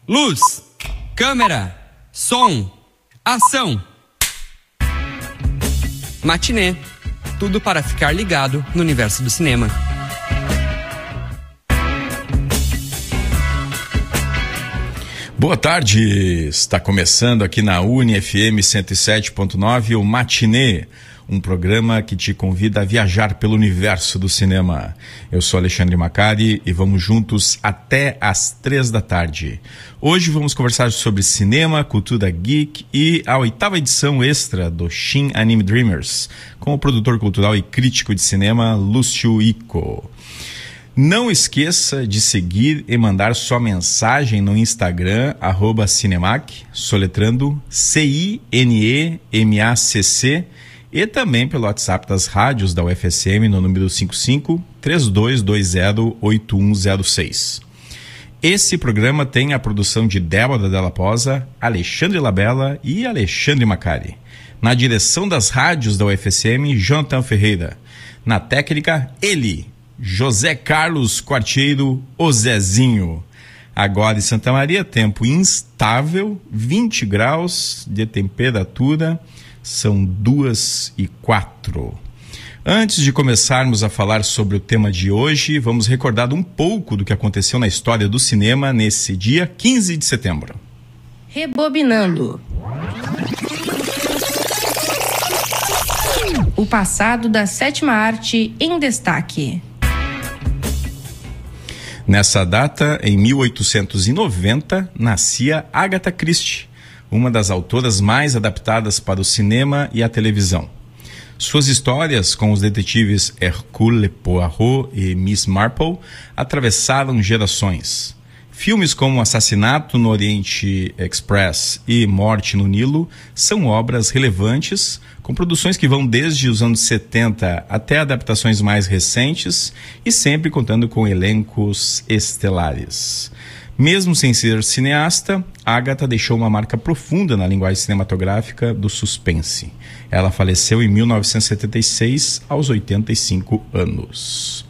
Luz, câmera, som, ação. Matinê, tudo para ficar ligado no universo do cinema. Boa tarde, está começando aqui na UniFM 107.9 o Matinê, um programa que te convida a viajar pelo universo do cinema. Eu sou Alexandre Macari e vamos juntos até às 3 da tarde. Hoje vamos conversar sobre cinema, cultura geek e a 8ª edição extra do Shin Anime Dreamers, com o produtor cultural e crítico de cinema Lúcio Icco. Não esqueça de seguir e mandar sua mensagem no Instagram, @Cinemac, soletrando CINEMACC, e também pelo WhatsApp das rádios da UFSM no número 55-3220-8106. Esse programa tem a produção de Débora Della Posa, Alexandre Labella e Alexandre Macari. Na direção das rádios da UFSM, Jonathan Ferreira. Na técnica, ele, José Carlos Quartiero, o Zezinho. Agora em Santa Maria, tempo instável, 20 graus de temperatura, são 2:04. Antes de começarmos a falar sobre o tema de hoje, vamos recordar um pouco do que aconteceu na história do cinema nesse dia 15 de setembro. Rebobinando. O passado da sétima arte em destaque. Nessa data, em 1890, nascia Agatha Christie, uma das autoras mais adaptadas para o cinema e a televisão. Suas histórias com os detetives Hercule Poirot e Miss Marple atravessaram gerações. Filmes como Assassinato no Oriente Express e Morte no Nilo são obras relevantes, com produções que vão desde os anos 70 até adaptações mais recentes e sempre contando com elencos estelares. Mesmo sem ser cineasta, Agatha deixou uma marca profunda na linguagem cinematográfica do suspense. Ela faleceu em 1976, aos 85 anos.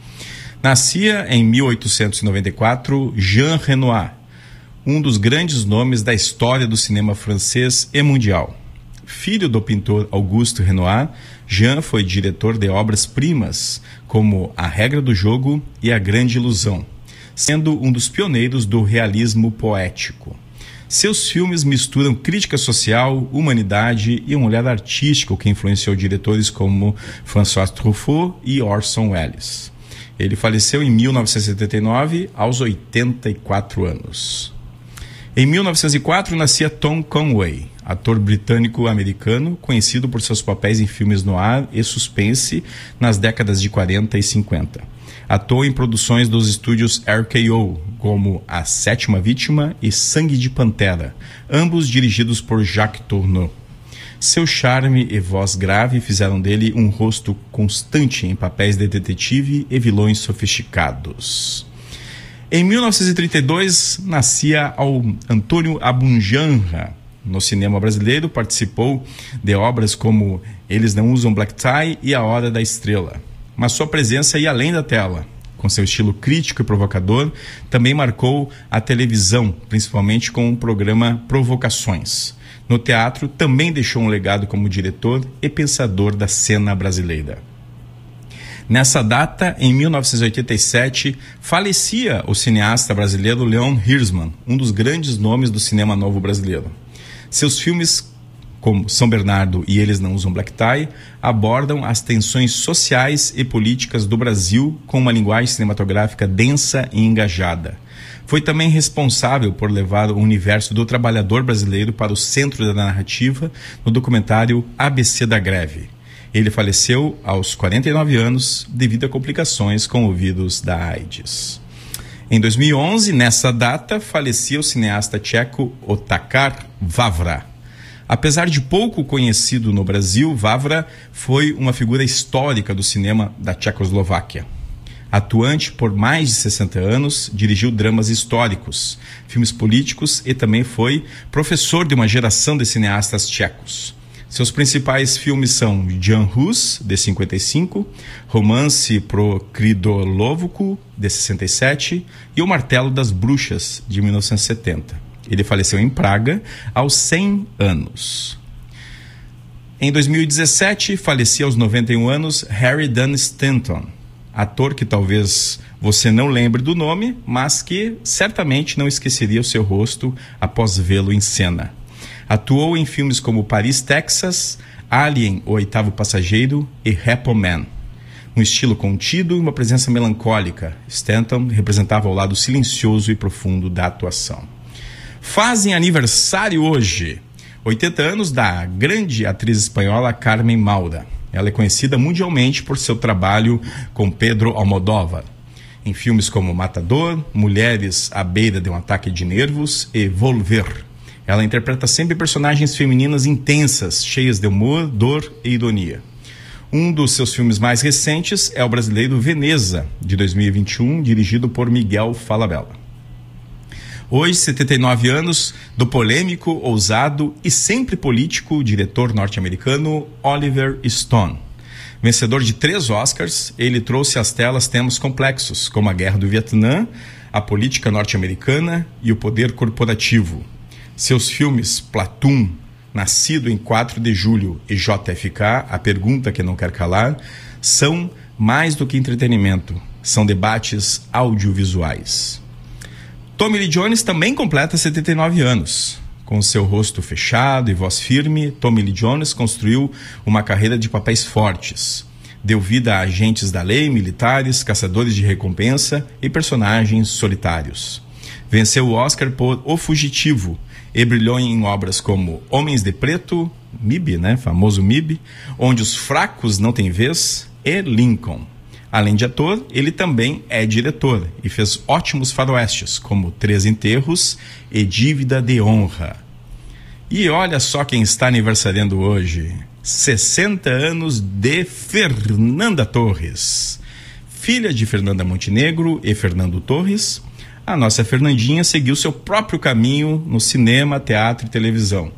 Nascia em 1894 Jean Renoir, um dos grandes nomes da história do cinema francês e mundial. Filho do pintor Auguste Renoir, Jean foi diretor de obras-primas como A Regra do Jogo e A Grande Ilusão, sendo um dos pioneiros do realismo poético. Seus filmes misturam crítica social, humanidade e um olhar artístico que influenciou diretores como François Truffaut e Orson Welles. Ele faleceu em 1979, aos 84 anos. Em 1904, nascia Tom Conway, ator britânico-americano, conhecido por seus papéis em filmes noir e suspense nas décadas de 40 e 50. Atuou em produções dos estúdios RKO, como A Sétima Vítima e Sangue de Pantera, ambos dirigidos por Jacques Tourneur. Seu charme e voz grave fizeram dele um rosto constante em papéis de detetive e vilões sofisticados. Em 1932, nascia Antônio Abunjanra. No cinema brasileiro, participou de obras como Eles Não Usam Black Tie e A Hora da Estrela. Mas sua presença ia além da tela. Com seu estilo crítico e provocador, também marcou a televisão, principalmente com o programa Provocações. No teatro, também deixou um legado como diretor e pensador da cena brasileira. Nessa data, em 1987, falecia o cineasta brasileiro Leon Hirschman, um dos grandes nomes do cinema novo brasileiro. Seus filmes, como São Bernardo e Eles Não Usam Black Tie, abordam as tensões sociais e políticas do Brasil com uma linguagem cinematográfica densa e engajada. Foi também responsável por levar o universo do trabalhador brasileiro para o centro da narrativa no documentário ABC da Greve. Ele faleceu aos 49 anos devido a complicações com o vírus da AIDS. Em 2011, nessa data, falecia o cineasta tcheco Otakar Vávra. Apesar de pouco conhecido no Brasil, Vávra foi uma figura histórica do cinema da Tchecoslováquia. Atuante por mais de 60 anos, dirigiu dramas históricos, filmes políticos e também foi professor de uma geração de cineastas tchecos. Seus principais filmes são Jan Hus, de 55, Romance pro Kridolovku, de 67, e O Martelo das Bruxas, de 1970. Ele faleceu em Praga aos 100 anos. Em 2017, falecia aos 91 anos Harry Dean Stanton, ator que talvez você não lembre do nome, mas que certamente não esqueceria o seu rosto após vê-lo em cena. Atuou em filmes como Paris, Texas, Alien, O Oitavo Passageiro e Repo Man. Um estilo contido e uma presença melancólica, Stanton representava o lado silencioso e profundo da atuação. Fazem aniversário hoje 80 anos da grande atriz espanhola Carmen Maura. Ela é conhecida mundialmente por seu trabalho com Pedro Almodóvar, em filmes como Matador, Mulheres à Beira de um Ataque de Nervos e Volver. Ela interpreta sempre personagens femininas intensas, cheias de humor, dor e ironia. Um dos seus filmes mais recentes é o brasileiro Veneza, de 2021, dirigido por Miguel Falabella. Hoje, 79 anos, do polêmico, ousado e sempre político diretor norte-americano Oliver Stone. Vencedor de 3 Oscars, ele trouxe às telas temas complexos, como a Guerra do Vietnã, a política norte-americana e o poder corporativo. Seus filmes Platoon, Nascido em 4 de Julho e JFK, A Pergunta que Não Quer Calar, são mais do que entretenimento, são debates audiovisuais. Tommy Lee Jones também completa 79 anos. Com seu rosto fechado e voz firme, Tommy Lee Jones construiu uma carreira de papéis fortes. Deu vida a agentes da lei, militares, caçadores de recompensa e personagens solitários. Venceu o Oscar por O Fugitivo e brilhou em obras como Homens de Preto, MIB, famoso MIB, Onde os Fracos Não Têm Vez e Lincoln. Além de ator, ele também é diretor e fez ótimos faroestes, como 3 Enterros e Dívida de Honra. E olha só quem está aniversariando hoje. 60 anos de Fernanda Torres. Filha de Fernanda Montenegro e Fernando Torres, a nossa Fernandinha seguiu seu próprio caminho no cinema, teatro e televisão.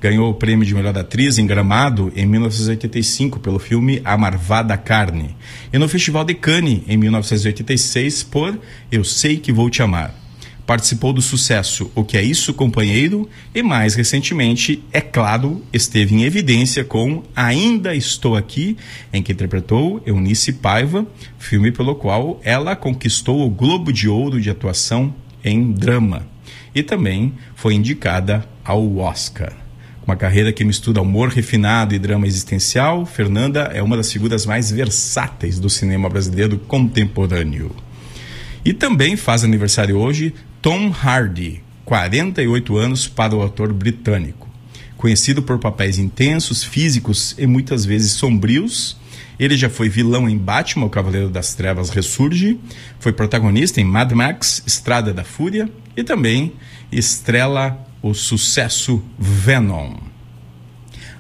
Ganhou o prêmio de melhor atriz em Gramado em 1985 pelo filme A Marvada Carne e no Festival de Cannes em 1986 por Eu Sei Que Vou Te Amar. Participou do sucesso O Que É Isso, Companheiro e mais recentemente, é claro, esteve em evidência com Ainda Estou Aqui, em que interpretou Eunice Paiva, filme pelo qual ela conquistou o Globo de Ouro de atuação em drama e também foi indicada ao Oscar. Uma carreira que mistura humor refinado e drama existencial, Fernanda é uma das figuras mais versáteis do cinema brasileiro contemporâneo. E também faz aniversário hoje Tom Hardy, 48 anos para o ator britânico. Conhecido por papéis intensos, físicos e muitas vezes sombrios, ele já foi vilão em Batman, o Cavaleiro das Trevas Ressurge, foi protagonista em Mad Max, Estrada da Fúria e também estrela o sucesso Venom.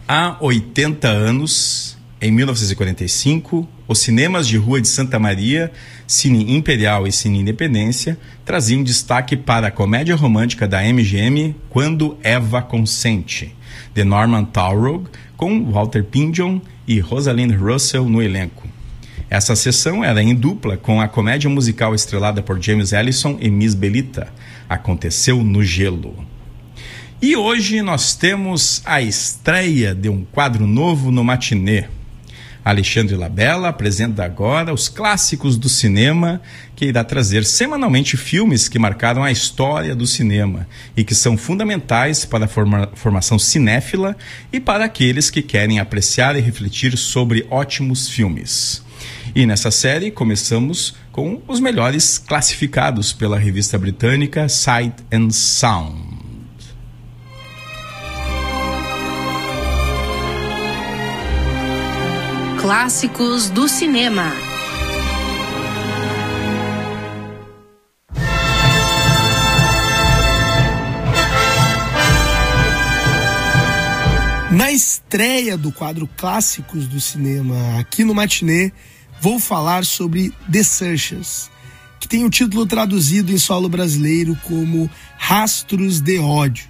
Há 80 anos, em 1945, os cinemas de Rua de Santa Maria, Cine Imperial e Cine Independência, traziam destaque para a comédia romântica da MGM Quando Eva Consente, de Norman Taurog, com Walter Pindon e Rosalind Russell no elenco. Essa sessão era em dupla com a comédia musical estrelada por James Ellison e Miss Belita, Aconteceu no Gelo. E hoje nós temos a estreia de um quadro novo no Matinê. Alexandre Labella apresenta agora os clássicos do cinema, que irá trazer semanalmente filmes que marcaram a história do cinema e que são fundamentais para a formação cinéfila e para aqueles que querem apreciar e refletir sobre ótimos filmes. E nessa série começamos com os melhores classificados pela revista britânica Sight and Sound. Clássicos do cinema. Na estreia do quadro Clássicos do Cinema aqui no Matinê, vou falar sobre The Searchers, que tem o título traduzido em solo brasileiro como Rastros de Ódio.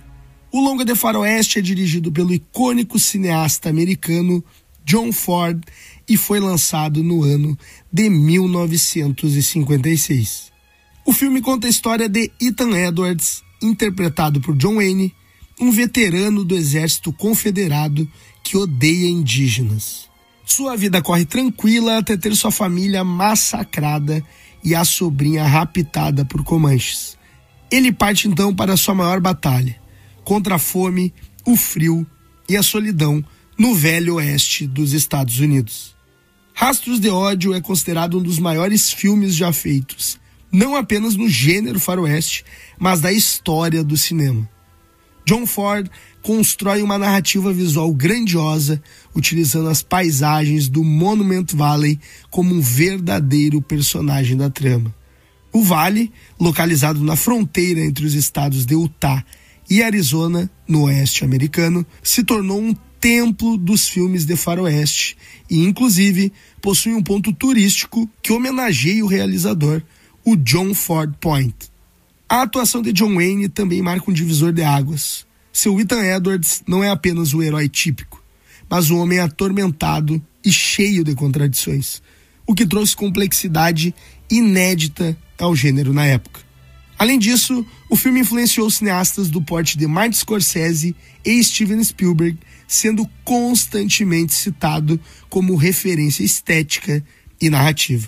O longa de faroeste é dirigido pelo icônico cineasta americano John Ford e foi lançado no ano de 1956. O filme conta a história de Ethan Edwards, interpretado por John Wayne, um veterano do exército confederado que odeia indígenas. Sua vida corre tranquila até ter sua família massacrada e a sobrinha raptada por comanches. Ele parte então para sua maior batalha, contra a fome, o frio e a solidão no velho oeste dos Estados Unidos. Rastros de Ódio é considerado um dos maiores filmes já feitos, não apenas no gênero faroeste, mas da história do cinema. John Ford constrói uma narrativa visual grandiosa, utilizando as paisagens do Monument Valley como um verdadeiro personagem da trama. O vale, localizado na fronteira entre os estados de Utah e Arizona, no oeste americano, se tornou um templo dos filmes de faroeste e, inclusive, possui um ponto turístico que homenageia o realizador, o John Ford Point. A atuação de John Wayne também marca um divisor de águas. Seu Ethan Edwards não é apenas o herói típico, mas um homem atormentado e cheio de contradições, o que trouxe complexidade inédita ao gênero na época. Além disso, o filme influenciou cineastas do porte de Martin Scorsese e Steven Spielberg, sendo constantemente citado como referência estética e narrativa.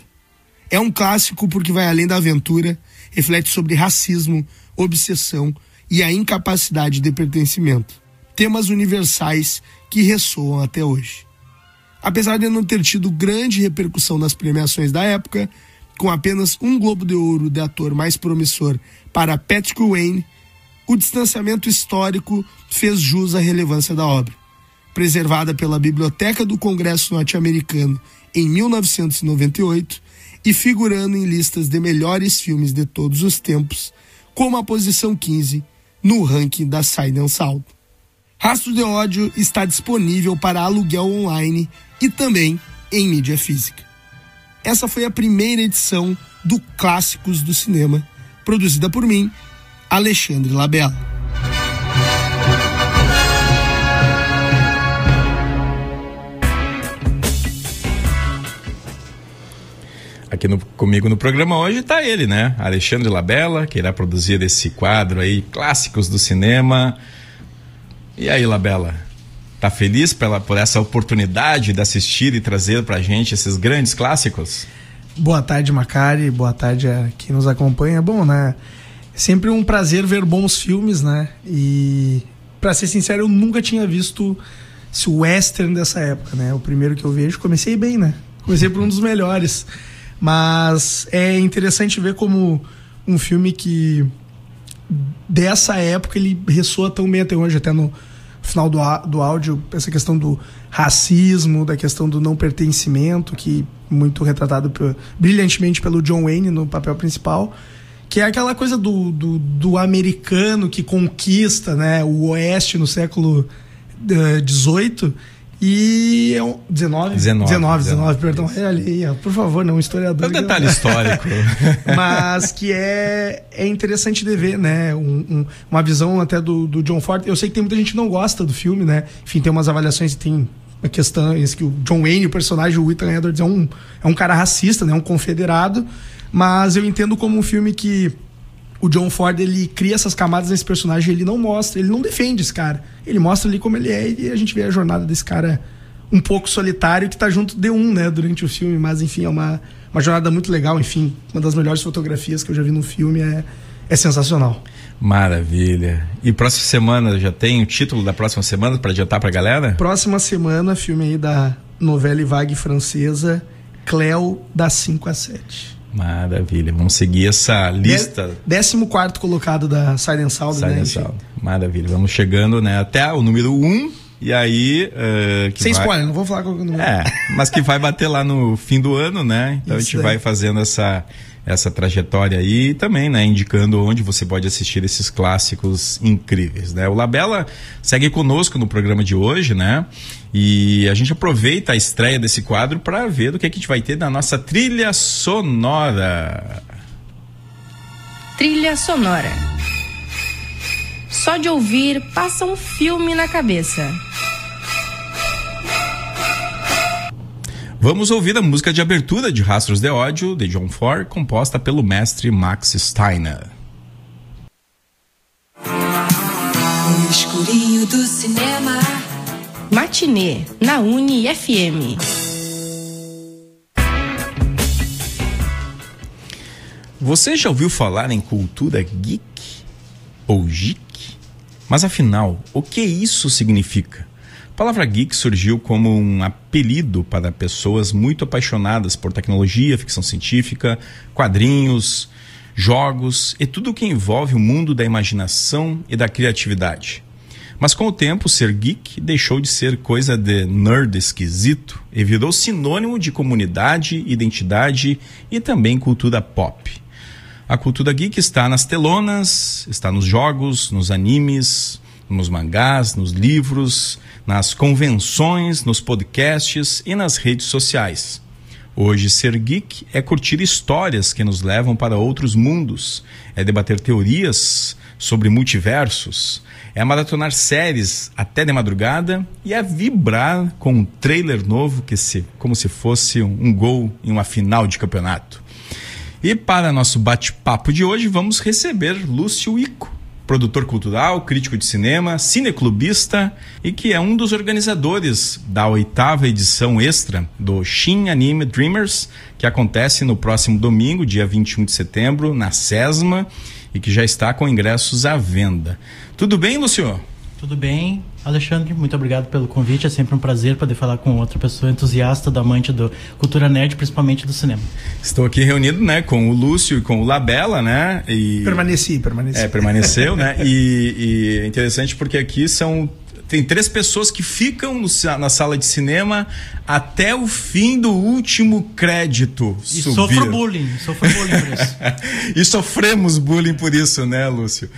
É um clássico porque vai além da aventura, reflete sobre racismo, obsessão e a incapacidade de pertencimento, temas universais que ressoam até hoje. Apesar de não ter tido grande repercussão nas premiações da época, com apenas um Globo de Ouro de ator mais promissor para Patrick Wayne, o distanciamento histórico fez jus à relevância da obra. Preservada pela Biblioteca do Congresso norte-americano em 1998 e figurando em listas de melhores filmes de todos os tempos, como a posição 15 no ranking da Sight & Sound. Rastro de Ódio está disponível para aluguel online e também em mídia física. Essa foi a primeira edição do Clássicos do Cinema, produzida por mim, Alexandre Labella. Aqui comigo no programa hoje está ele, né? Alexandre Labella, que irá produzir esse quadro aí, Clássicos do Cinema. E aí, Labella, tá feliz por essa oportunidade de assistir e trazer pra gente esses grandes clássicos? Boa tarde, Macari, boa tarde a quem nos acompanha. Bom, né? É sempre um prazer ver bons filmes, né? E, pra ser sincero, eu nunca tinha visto esse western dessa época, né? O primeiro que eu vejo, comecei bem, né? Comecei por um dos melhores. Mas é interessante ver como um filme que dessa época ele ressoa tão bem até hoje, até no final do áudio, essa questão do racismo, da questão do não pertencimento, que muito retratado brilhantemente pelo John Wayne no papel principal, que é aquela coisa do americano que conquista, né, o oeste no século XVIII. E é um 19, perdão. Ali, por favor, não, um historiador. É um detalhe histórico. Mas que é interessante de ver, né? Uma visão até do John Ford. Eu sei que tem muita gente que não gosta do filme, né? Enfim, tem umas avaliações e tem a questão que o John Wayne, o personagem, o Ethan Edwards, é um cara racista, né? Um confederado. Mas eu entendo como um filme que o John Ford, ele cria essas camadas nesse personagem, ele não mostra, ele não defende esse cara. Ele mostra ali como ele é e a gente vê a jornada desse cara um pouco solitário que tá junto de né, durante o filme, mas enfim, é uma jornada muito legal, enfim, uma das melhores fotografias que eu já vi no filme, é sensacional. Maravilha. E próxima semana, já tem o título da próxima semana para adiantar pra galera? Próxima semana, filme aí da novela vague francesa, Cléo, das 5 às 7. Maravilha, vamos seguir essa lista. 14º colocado da Sight & Sound, né? Maravilha, vamos chegando, né, até o número 1, e aí... sem spoiler, não vou falar qual é o número. Mas que vai bater lá no fim do ano, né? Então isso a gente vai fazendo essa trajetória aí e também, né, indicando onde você pode assistir esses clássicos incríveis, né? O Labella segue conosco no programa de hoje, né? E a gente aproveita a estreia desse quadro para ver do que a gente vai ter na nossa trilha sonora. Trilha sonora. Só de ouvir, passa um filme na cabeça. Vamos ouvir a música de abertura de Rastros de Ódio, de John Ford, composta pelo mestre Max Steiner. escurinho do cinema. Matinê, na Uni-FM. Você já ouviu falar em cultura geek ou geek? Mas afinal, o que isso significa? A palavra geek surgiu como um apelido para pessoas muito apaixonadas por tecnologia, ficção científica, quadrinhos, jogos e tudo o que envolve o mundo da imaginação e da criatividade. Mas com o tempo, ser geek deixou de ser coisa de nerd esquisito e virou sinônimo de comunidade, identidade e também cultura pop. A cultura geek está nas telonas, está nos jogos, nos animes, nos mangás, nos livros, nas convenções, nos podcasts e nas redes sociais. Hoje, ser geek é curtir histórias que nos levam para outros mundos, é debater teorias sobre multiversos, é maratonar séries até de madrugada e é vibrar com um trailer novo como se fosse um gol em uma final de campeonato. E para nosso bate-papo de hoje, vamos receber Lúcio Ico, produtor cultural, crítico de cinema, cineclubista e que é um dos organizadores da 8ª edição extra do Shin Anime Dreamers, que acontece no próximo domingo, dia 21 de setembro, na SESMA, e que já está com ingressos à venda. Tudo bem, Lúcio? Tudo bem, Alexandre, muito obrigado pelo convite, é sempre um prazer poder falar com outra pessoa entusiasta, amante da cultura nerd, principalmente do cinema. Estou aqui reunido, né, com o Lúcio e com o Labella, né? E... Permaneci. Permaneceu, né? E é interessante porque aqui tem 3 pessoas que ficam na sala de cinema até o fim do último crédito E subir. sofro bullying por isso. E sofremos bullying por isso, né, Lúcio?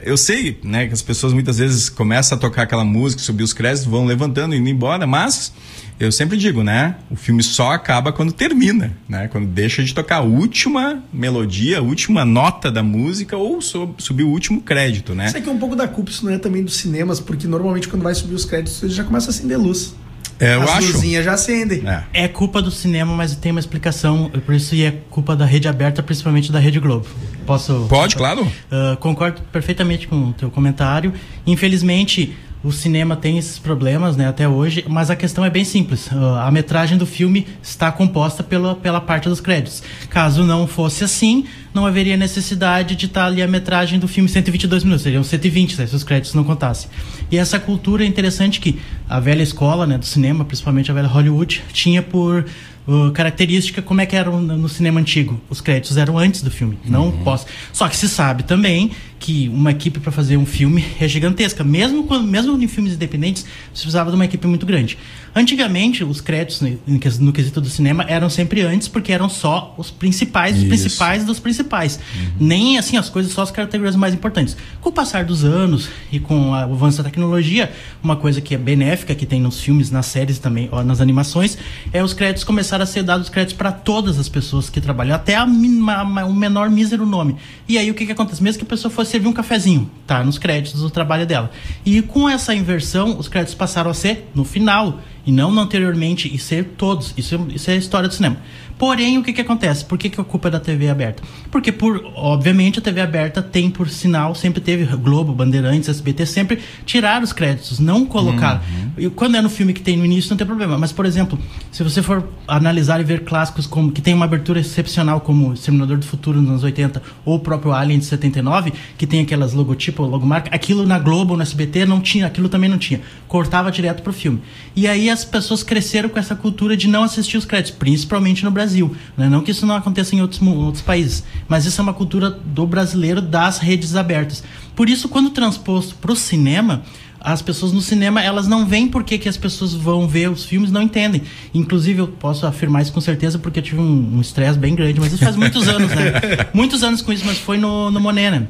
Eu sei, né, que as pessoas muitas vezes começam a tocar aquela música, subir os créditos, vão levantando e indo embora, mas eu sempre digo, né, o filme só acaba quando termina, né, quando deixa de tocar a última melodia, a última nota da música ou subir o último crédito, né? Isso aqui é um pouco da culpa, isso não é também dos cinemas, porque normalmente quando vai subir os créditos, eles já começam a acender luz. As luzinhas já acendem. É culpa do cinema, mas tem uma explicação, por isso é culpa da rede aberta, principalmente da Rede Globo. Pode, claro. Concordo perfeitamente com o teu comentário. Infelizmente, o cinema tem esses problemas, né, até hoje, mas a questão é bem simples. A metragem do filme está composta pela parte dos créditos. Caso não fosse assim, não haveria necessidade de estar ali a metragem do filme 122 minutos, seriam 120, se os créditos não contassem. E essa cultura é interessante que a velha escola, né, do cinema, principalmente a velha Hollywood, tinha por característica como é que era no cinema antigo. Os créditos eram antes do filme, não pós. Só que se sabe também que uma equipe para fazer um filme é gigantesca. Mesmo em filmes independentes, você precisava de uma equipe muito grande. Antigamente, os créditos no quesito do cinema eram sempre antes, porque eram só os principais dos principais. Nem assim as coisas, só as categorias mais importantes. Com o passar dos anos e com o avanço da tecnologia, uma coisa que é benéfica, que tem nos filmes, nas séries também, ou nas animações, é os créditos começaram a ser dados créditos para todas as pessoas que trabalham, até o menor mísero nome. E aí o que acontece? Mesmo que a pessoa fosse servir um cafezinho, tá nos créditos do trabalho dela. E com essa inversão, os créditos passaram a ser no final, e não anteriormente, e ser todos. Isso é a história do cinema. Porém, o que acontece? Por que a culpa é da TV aberta? Porque, obviamente, a TV aberta tem, por sinal, sempre teve Globo, Bandeirantes, SBT, sempre tiraram os créditos, não colocaram. E quando é no filme que tem no início, não tem problema. Mas, por exemplo, se você for analisar e ver clássicos como, que tem uma abertura excepcional, como Exterminador do Futuro nos anos 80, ou o próprio Alien de 79, que tem aquelas logotipos, logomarca, aquilo na Globo, no SBT, não tinha, aquilo também não tinha. Cortava direto pro filme. E aí as pessoas cresceram com essa cultura de não assistir os créditos, principalmente no Brasil. Né? Não que isso não aconteça em outros países, mas isso é uma cultura do brasileiro das redes abertas. Por isso, quando transposto para o cinema, as pessoas no cinema, elas não veem por que as pessoas vão ver os filmes, não entendem. Inclusive, eu posso afirmar isso com certeza, porque eu tive um estresse bem grande, mas isso faz muitos anos, né? Muitos anos com isso, mas foi no Monet, né?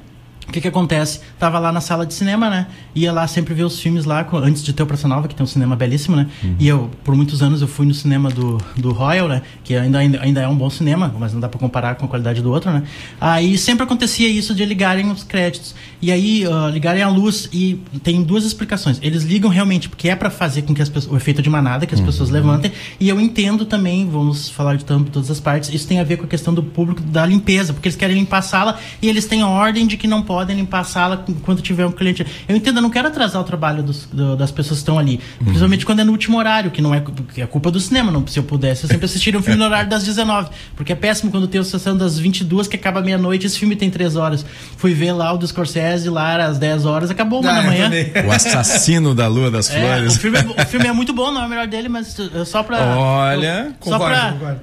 O que acontece? Tava lá na sala de cinema, né? Ia lá sempre ver os filmes lá, antes de ter o Praça Nova, que tem um cinema belíssimo, né? E eu, por muitos anos, eu fui no cinema do Royal, né? Que ainda é um bom cinema, mas não dá pra comparar com a qualidade do outro, né? Aí sempre acontecia isso de ligarem os créditos. E aí, ligarem a luz, e tem 2 explicações. Eles ligam realmente, porque é pra fazer com que o efeito de manada, que as pessoas levantem. E eu entendo também, vamos falar de todas as partes, isso tem a ver com a questão do público, da limpeza, porque eles querem limpar a sala e eles têm a ordem de que não pode podem limpar a sala enquanto tiver um cliente. Eu entendo, eu não quero atrasar o trabalho das pessoas que estão ali. Principalmente quando é no último horário, que não é, que é culpa do cinema. Não, se eu pudesse, eu sempre assistiria um filme no horário das 19. Porque é péssimo quando tem a sessão das 22, que acaba meia-noite, esse filme tem 3 horas. Fui ver lá o do Scorsese, lá às 10 horas, acabou 1 da manhã. O Assassino da Lua das Flores. O filme é muito bom, não é o melhor dele, mas só pra... Olha...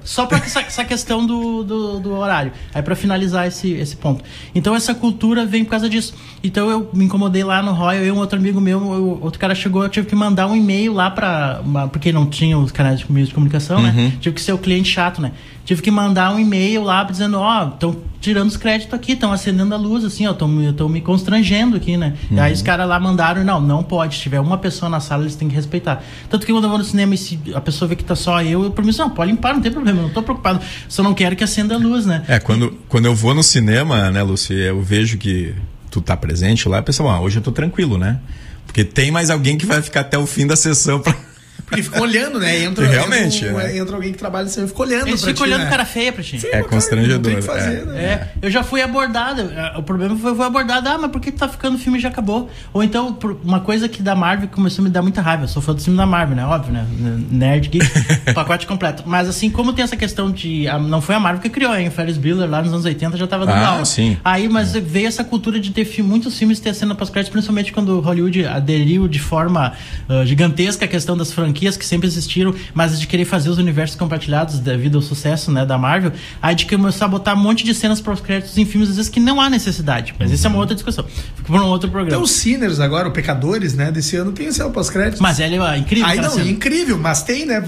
Só pra essa questão do horário. Aí pra finalizar esse ponto. Então essa cultura vem por causa disso. Então eu me incomodei lá no Royal, eu e um outro amigo meu, outro cara chegou, eu tive que mandar um e-mail lá porque não tinha os canais de meios de comunicação, né? Tive que ser o cliente chato, né? Tive que mandar um e-mail lá dizendo, estão tirando os créditos aqui, estão acendendo a luz, assim, estão me constrangendo aqui, né? E aí os caras lá mandaram, não pode, se tiver uma pessoa na sala, eles têm que respeitar. Tanto que quando eu vou no cinema e se a pessoa vê que tá só eu prometo, não, pode limpar, não tem problema, eu não tô preocupado, só não quero que acenda a luz, né? Quando eu vou no cinema, né, Lúcia, eu vejo que tu tá presente lá, pessoal, hoje eu tô tranquilo, né? Porque tem mais alguém que vai ficar até o fim da sessão pra... Porque fica olhando, né? Entra alguém que trabalha assim, fica olhando eles ficam olhando cara feia pra ti. Sim, é constrangedor. Não tem que fazer, né? Eu já fui abordado. O problema foi abordado. Mas por que tá ficando o filme já acabou? Ou então, uma coisa que da Marvel começou a me dar muita raiva. Eu sou fã do filme da Marvel, né? Óbvio, né? Nerd, geek, pacote completo. Mas assim, como tem essa questão de... não foi a Marvel que criou, hein? O Ferris Bueller lá nos anos 80 já tava dando aula. Sim. Aí, mas veio essa cultura de ter muitos filmes ter cena pós-créditos, principalmente quando Hollywood aderiu de forma gigantesca a questão das franquias que sempre existiram, mas de querer fazer os universos compartilhados devido ao sucesso, né, da Marvel, aí de começar a botar um monte de cenas pós-créditos em filmes, às vezes que não há necessidade. Mas isso é uma outra discussão. Fica por um outro programa. Então, os Sinners agora, o Pecadores, né, desse ano tem cena pós-créditos. Mas ele é incrível. Aí não, incrível, mas tem, né,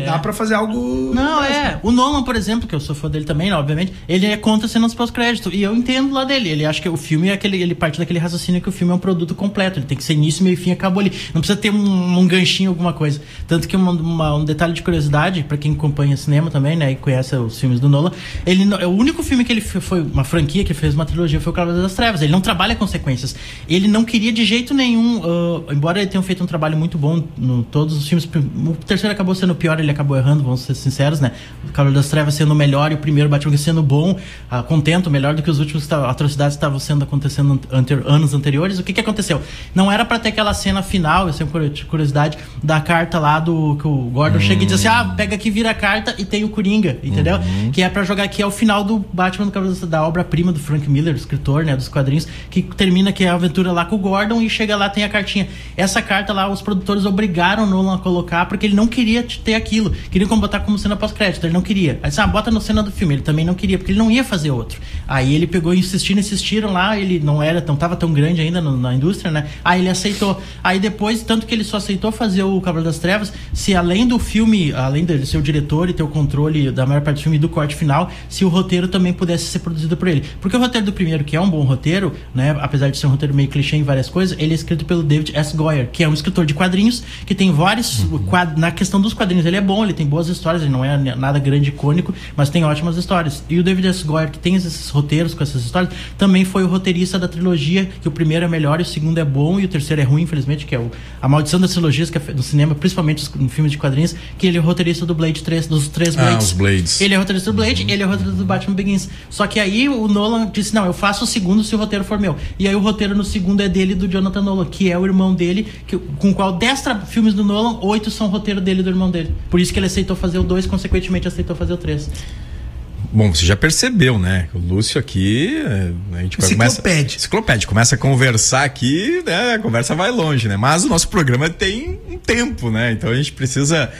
dá pra fazer algo... Não, o Nolan, por exemplo, que eu sou fã dele também, né, obviamente, ele é contra cenas pós-crédito, e eu entendo lá dele. Ele acha que o filme é ele parte daquele raciocínio que o filme é um produto completo, ele tem que ser início, meio e fim, acabou ali. Não precisa ter um ganchinho, alguma coisa. Tanto que um detalhe de curiosidade, pra quem acompanha cinema também, né, e conhece os filmes do Nolan, o único filme que ele foi uma franquia, que fez uma trilogia, foi o Cavaleiro das Trevas. Ele não trabalha com sequências. Ele não queria de jeito nenhum, embora ele tenha feito um trabalho muito bom em todos os filmes, o terceiro acabou sendo pior, ele acabou errando, vamos ser sinceros, né, o Cavaleiro das Trevas sendo o melhor e o primeiro Batman sendo bom, contento, melhor do que os últimos atrocidades estavam acontecendo anos anteriores. O que aconteceu? Não era pra ter aquela cena final, isso é uma curiosidade, da carta lá que o Gordon chega e diz assim, pega aqui, vira a carta e tem o Coringa, entendeu? Que é pra jogar aqui, é o final do Batman do Cavaleiro da obra-prima do Frank Miller, do escritor, né, dos quadrinhos, que termina que é a aventura lá com o Gordon e chega lá, tem a cartinha. Essa carta lá, os produtores obrigaram o Nolan a colocar porque ele não queria ter aquilo. Queriam botar como cena pós-crédito, ele não queria. Aí disse, bota na cena do filme, ele também não queria, porque ele não ia fazer outro. Aí ele pegou e insistiram lá, ele não tava tão grande ainda na indústria, né? Aí ele aceitou. Aí depois, tanto que ele só aceitou fazer o Cavaleiro das Trevas, se além do filme, além de ser o diretor e ter o controle da maior parte do filme e do corte final, se o roteiro também pudesse ser produzido por ele. Porque o roteiro do primeiro, que é um bom roteiro, né, apesar de ser um roteiro meio clichê em várias coisas, ele é escrito pelo David S. Goyer, que é um escritor de quadrinhos, que tem vários na questão dos quadrinhos ele é bom, ele tem boas histórias, ele não é nada grande icônico, mas tem ótimas histórias. E o David S. Goyer, que tem esses roteiros com essas histórias, também foi o roteirista da trilogia, que o primeiro é melhor, o segundo é bom e o terceiro é ruim, infelizmente, que é a maldição das trilogias, que é no cinema, principalmente no filme de quadrinhos, que ele é o roteirista do Blade 3, dos 3 Blades. Os Blades. Ele é o roteirista do Blade, ele é o roteirista do Batman Begins. Só que aí o Nolan disse, não, eu faço o segundo se o roteiro for meu. E aí o roteiro no segundo é dele, do Jonathan Nolan, que é o irmão dele, com o qual 10 filmes do Nolan, 8 são roteiro dele e do irmão dele. Por isso que ele aceitou fazer o 2, consequentemente aceitou fazer o 3. Bom, você já percebeu, né? O Lúcio aqui, a gente enciclopédia. Começa a conversar aqui, né? A conversa vai longe, né? Mas o nosso programa tem um tempo, né? Então a gente precisa...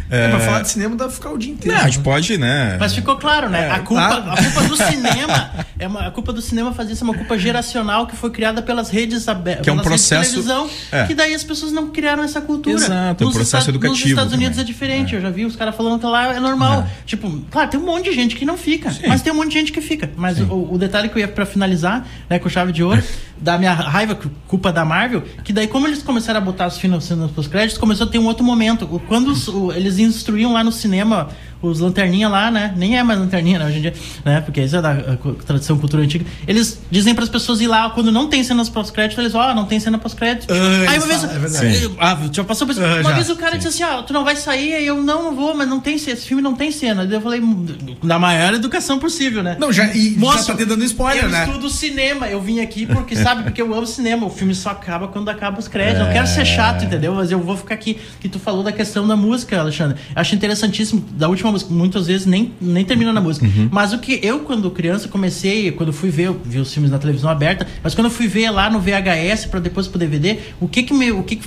Pra falar de cinema dá pra ficar o dia inteiro. Não, a gente pode, né? Mas ficou claro, né? A culpa do cinema a culpa do cinema fazer isso é uma culpa geracional que foi criada pelas redes abertas, que é um processo de televisão, que daí as pessoas não criaram essa cultura. Exato, é um processo educativo. Nos Estados Unidos também. É diferente. Eu já vi os caras falando que lá é normal. Tipo, claro, tem um monte de gente que não fica, mas tem um monte de gente que fica. Mas o detalhe que eu ia pra finalizar, né, com chave de ouro, da minha raiva, culpa da Marvel, que daí como eles começaram a botar as cenas pós-créditos, começou a ter um outro momento. Quando eles instruíam lá no cinema os lanterninha lá, né? Nem é mais lanterninha, né, hoje em dia, né? Porque isso é da tradição cultura antiga. Eles dizem para as pessoas ir lá, quando não tem cenas pós-crédito, eles não tem cena pós-crédito. Aí uma vez... já passou por isso. Uma vez o cara disse assim, tu não vai sair, aí eu não vou, mas não tem esse filme não tem cena. Daí eu falei, na maior educação possível, né? Não, já tá te dando spoiler, né? Eu estudo cinema, eu vim aqui porque eu amo cinema. O filme só acaba quando acaba os créditos. Eu quero ser chato, entendeu? Mas eu vou ficar aqui. Que tu falou da questão da música, Alexandre. Acho interessantíssimo. Da última música, muitas vezes nem termina na música. Mas o que eu, quando criança, quando fui ver, vi os filmes na televisão aberta, mas quando eu fui ver lá no VHS pra depois pro DVD, o que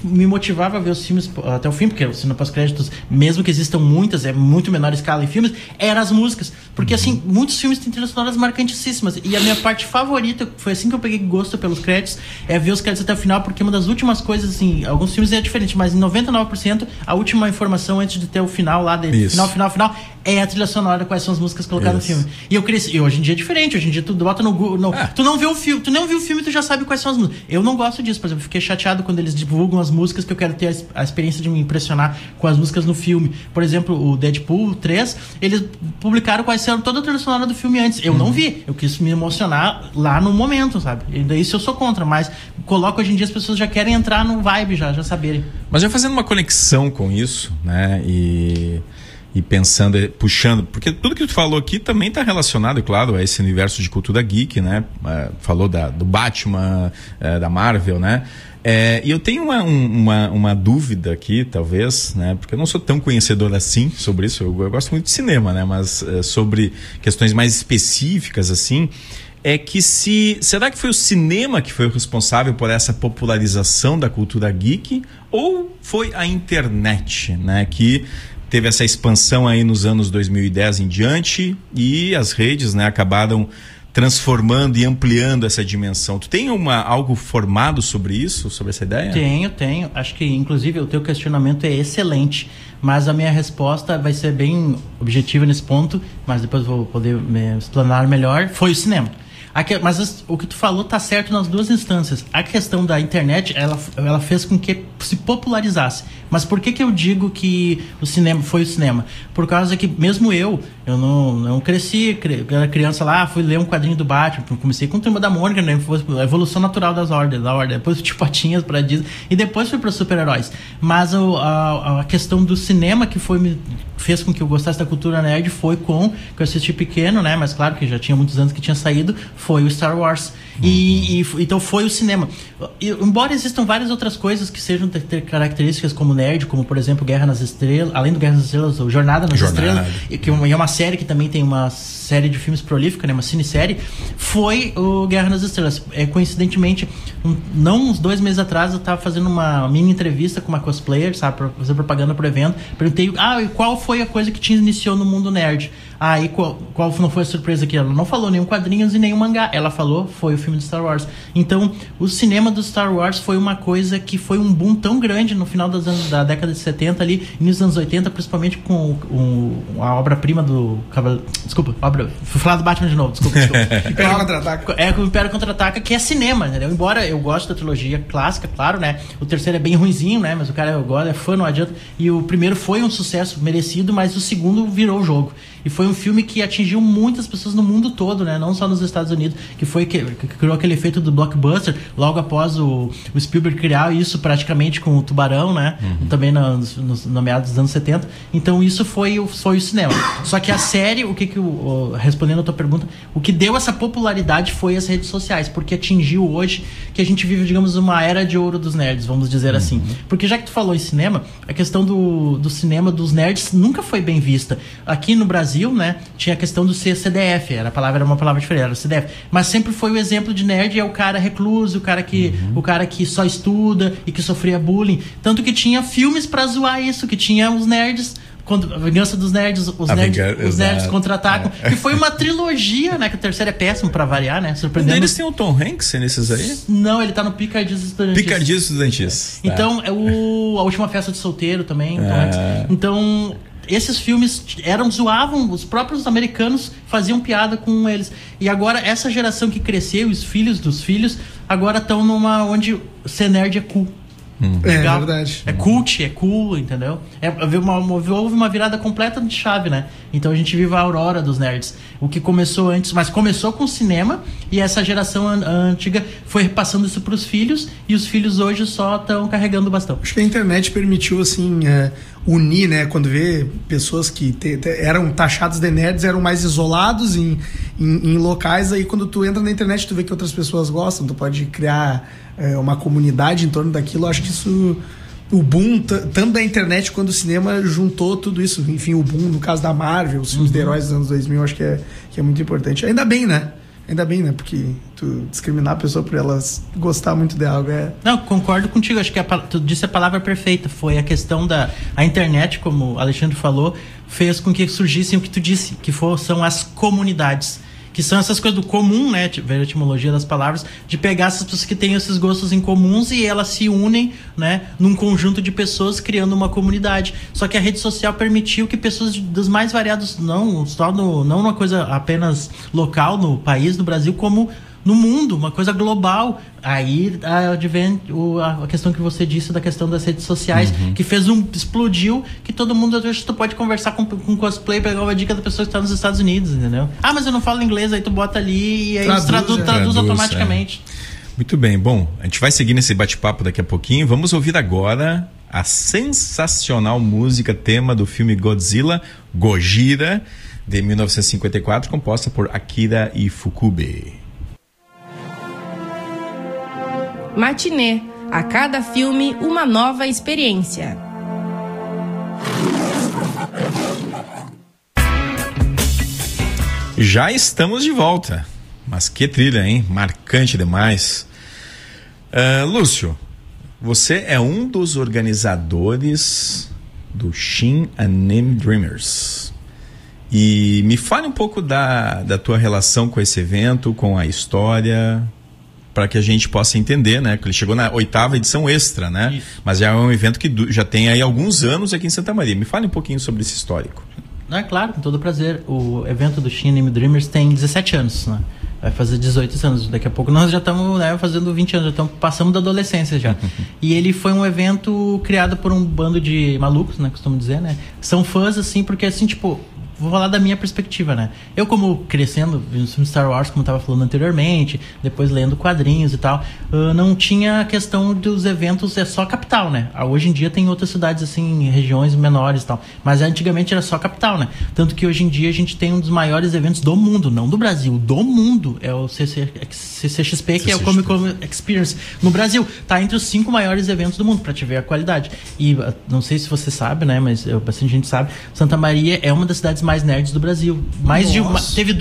me motivava a ver os filmes até o fim, porque o cinema pós-créditos, mesmo que existam muitas, é muito menor escala em filmes, eram as músicas. Porque assim, muitos filmes têm trilhas sonoras marcantíssimas. E a minha parte favorita, foi assim que eu peguei gosto pelos créditos, é ver os créditos até o final, porque uma das últimas coisas, assim, alguns filmes é diferente, mas em 99%, a última informação antes de ter o final lá, final, é a trilha sonora, quais são as músicas colocadas no filme. E eu cresci, e hoje em dia é diferente, hoje em dia tu bota no Google, tu não viu o filme, tu já sabe quais são as músicas. Eu não gosto disso, por exemplo, fiquei chateado quando eles divulgam as músicas, que eu quero ter a experiência de me impressionar com as músicas no filme. Por exemplo, o Deadpool 3, eles publicaram quais eram toda a trilha sonora do filme antes. Eu não vi, eu quis me emocionar lá no momento, sabe? E daí isso eu sou contra, mas coloco hoje em dia as pessoas já querem entrar no vibe, já saberem. Mas já fazendo uma conexão com isso, né? E pensando, puxando, porque tudo que tu falou aqui também está relacionado, claro, a esse universo de cultura geek, né? Falou do Batman, da Marvel, né? E eu tenho uma dúvida aqui, talvez, né? Porque eu não sou tão conhecedor assim sobre isso, eu gosto muito de cinema, né? Mas sobre questões mais específicas, assim, é que será que foi o cinema que foi o responsável por essa popularização da cultura geek, ou foi a internet, né? Que teve essa expansão aí nos anos 2010 em diante, e as redes, né, acabaram transformando e ampliando essa dimensão. Tu tem algo formado sobre isso, sobre essa ideia? Tenho. Acho que, inclusive, o teu questionamento é excelente, mas a minha resposta vai ser bem objetiva nesse ponto, mas depois vou poder me explanar melhor. Foi o cinema. Mas o que tu falou tá certo nas duas instâncias. A questão da internet, ela fez com que se popularizasse. Mas por que eu digo que o cinema foi o cinema? Por causa que mesmo eu não cresci, eu era criança lá, fui ler um quadrinho do Batman, comecei com a Turma da Mônica, né? A evolução natural da ordem, depois fui Patinhas pra Disney, e depois fui para super-heróis. Mas a questão do cinema que fez com que eu gostasse da cultura nerd foi que eu assisti pequeno, né? Mas claro que já tinha muitos anos que tinha saído, foi o Star Wars. Então foi o cinema. Embora existam várias outras coisas que sejam ter características como nerd, como por exemplo Guerra nas Estrelas, além do Guerra nas Estrelas, ou Jornada nas Estrelas, que é uma série que também tem uma série de filmes prolífica, né, uma cinesérie, foi o Guerra nas Estrelas. Coincidentemente, uns 2 meses atrás, eu estava fazendo uma mini entrevista com uma cosplayer, sabe, para fazer propaganda pro evento. Perguntei, e qual foi a coisa que te iniciou no mundo nerd? E qual não foi a surpresa aqui? Ela não falou nenhum quadrinhos e nenhum mangá. Ela falou, foi o filme de Star Wars. Então, o cinema do Star Wars foi uma coisa que foi um boom tão grande no final da década de 70 ali, e nos anos 80, principalmente com a obra-prima do... Fui falar do Batman de novo, desculpa. Império Contra-Ataca. O Império Contra-Ataca, que é cinema, entendeu? Embora eu goste da trilogia clássica, claro, né? O terceiro é bem ruinzinho, né? Mas o cara é fã, não adianta. E o primeiro foi um sucesso merecido, mas o segundo virou o jogo. E foi um filme que atingiu muitas pessoas no mundo todo, né? Não só nos Estados Unidos, que criou aquele efeito do blockbuster, logo após o Spielberg criar isso praticamente com o Tubarão, né? Também no meados dos anos 70. Então isso foi o cinema. Só que a série, respondendo a tua pergunta, o que deu essa popularidade foi as redes sociais, porque atingiu hoje que a gente vive, digamos, uma era de ouro dos nerds, vamos dizer assim. Porque já que tu falou em cinema, a questão do cinema dos nerds nunca foi bem vista. Aqui no Brasil, né, tinha a questão do ser CDF, era uma palavra diferente, era CDF, mas sempre foi o exemplo de nerd, é o cara recluso, o cara que só estuda e que sofria bullying, tanto que tinha filmes pra zoar isso, que tinha os nerds, a vingança dos nerds, os nerds contra-atacam, que foi uma trilogia, né, que o terceiro é péssimo pra variar, né, surpreendendo. Eles têm o Tom Hanks nesses aí? Não, ele tá no Picardias Estudantis. Tá. Então, A Última Festa de Solteiro também, Tom Hanks. Então, esses filmes zoavam, os próprios americanos faziam piada com eles. E agora, essa geração que cresceu, os filhos dos filhos, agora estão onde ser nerd é cool. Legal. É verdade. É cult, é cool, entendeu? Houve uma virada completa de chave, né? Então a gente vive a aurora dos nerds. O que começou antes, mas começou com o cinema, e essa geração antiga foi passando isso pros filhos, e os filhos hoje só estão carregando o bastão. Acho que a internet permitiu, assim, unir, né? Quando vê pessoas que eram taxadas de nerds, eram mais isolados em locais, aí quando tu entra na internet, tu vê que outras pessoas gostam, tu pode criar uma comunidade em torno daquilo. Eu acho que isso... O boom, tanto da internet quanto do cinema, juntou tudo isso. Enfim, o boom, no caso da Marvel, os filmes de heróis dos anos 2000, eu acho que é muito importante. Ainda bem, né? Porque tu discriminar a pessoa por elas gostar muito de algo Não, concordo contigo. Acho que tu disse a palavra perfeita. Foi a questão a internet, como o Alexandre falou, fez com que surgissem o que tu disse, que são as comunidades. Que são essas coisas do comum, né? Ver a etimologia das palavras, de pegar essas pessoas que têm esses gostos em comuns e elas se unem, né? Num conjunto de pessoas criando uma comunidade. Só que a rede social permitiu que pessoas dos mais variados, não uma coisa apenas local no país, no Brasil, como no mundo, uma coisa global. Aí advém a questão que você disse da questão das redes sociais, que explodiu, que todo mundo, às vezes, tu pode conversar com cosplay, pegar uma dica da pessoa que está nos Estados Unidos, entendeu? Mas eu não falo inglês, aí tu bota ali e aí traduz automaticamente. Muito bem, bom, a gente vai seguir nesse bate-papo daqui a pouquinho. Vamos ouvir agora a sensacional música tema do filme Gojira, de 1954, composta por Akira Ifukube. Matinê. A cada filme, uma nova experiência. Já estamos de volta. Mas que trilha, hein? Marcante demais. Lúcio, você é um dos organizadores do Shin Anime Dreamers. E me fale um pouco da tua relação com esse evento, com a história, para que a gente possa entender, né? Que ele chegou na 8ª edição extra, né? Isso. Mas já é um evento que já tem aí alguns anos aqui em Santa Maria. Me fale um pouquinho sobre esse histórico. Claro, com todo prazer. O evento do Shin Anime Dreamers tem 17 anos, né? Vai fazer 18 anos. Daqui a pouco nós já estamos, né, fazendo 20 anos, já estamos passando da adolescência já. E ele foi um evento criado por um bando de malucos, né? Costumo dizer, né? São fãs, assim, porque assim, tipo... Vou falar da minha perspectiva, né? Eu, como crescendo, vendo Star Wars, como eu estava falando anteriormente, depois lendo quadrinhos e tal, não tinha a questão dos eventos, é só capital, né? Hoje em dia tem outras cidades, assim, regiões menores e tal, mas antigamente era só capital, né? Tanto que hoje em dia a gente tem um dos maiores eventos do mundo, não do Brasil, do mundo, é o CCXP, que é o Comic Con Experience. No Brasil, tá entre os 5 maiores eventos do mundo, pra te ver a qualidade. E não sei se você sabe, né? Mas bastante gente sabe, Santa Maria é uma das cidades mais nerds do Brasil. Teve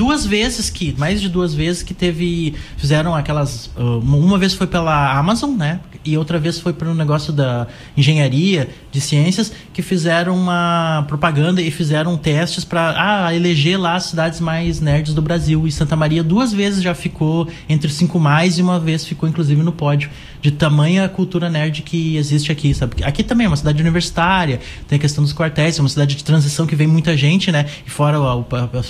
mais de duas vezes que fizeram aquelas... uma vez foi pela Amazon, né? E outra vez foi para um negócio da engenharia, de ciências, que fizeram uma propaganda e fizeram testes para eleger lá as cidades mais nerds do Brasil. E Santa Maria 2 vezes já ficou entre 5 mais, e uma vez ficou inclusive no pódio, de tamanha cultura nerd que existe aqui, sabe? Aqui também é uma cidade universitária, tem a questão dos quartéis, é uma cidade de transição que vem muita gente, né? E fora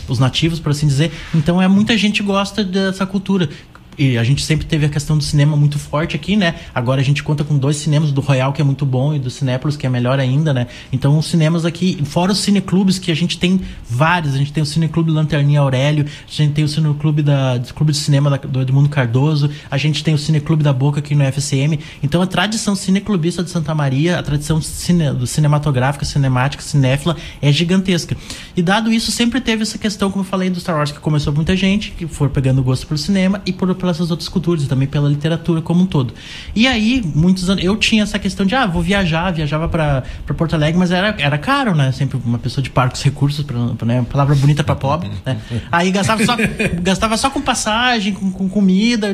os nativos, por assim dizer. Então muita gente gosta dessa cultura. E a gente sempre teve a questão do cinema muito forte aqui, né? Agora a gente conta com 2 cinemas, do Royal, que é muito bom, e do Cinépolis, que é melhor ainda, né? Então os cinemas aqui, fora os cineclubes, que a gente tem vários. A gente tem o Cineclube Lanterninha Aurélio, a gente tem o Cineclube do Clube de Cinema do Edmundo Cardoso, a gente tem o Cineclube da Boca aqui no FCM. Então a tradição cineclubista de Santa Maria, a tradição do cinematográfica, cinemática, cinéfila, é gigantesca. E dado isso, sempre teve essa questão, como eu falei, do Star Wars, que começou muita gente, que foi pegando gosto pelo cinema, e pelas essas outras culturas, e também pela literatura como um todo. E aí, muitos anos, eu tinha essa questão de, viajava pra Porto Alegre, mas era caro, né? Sempre uma pessoa de parcos recursos, né? Palavra bonita pra pobre, né? Aí gastava só com passagem, com comida,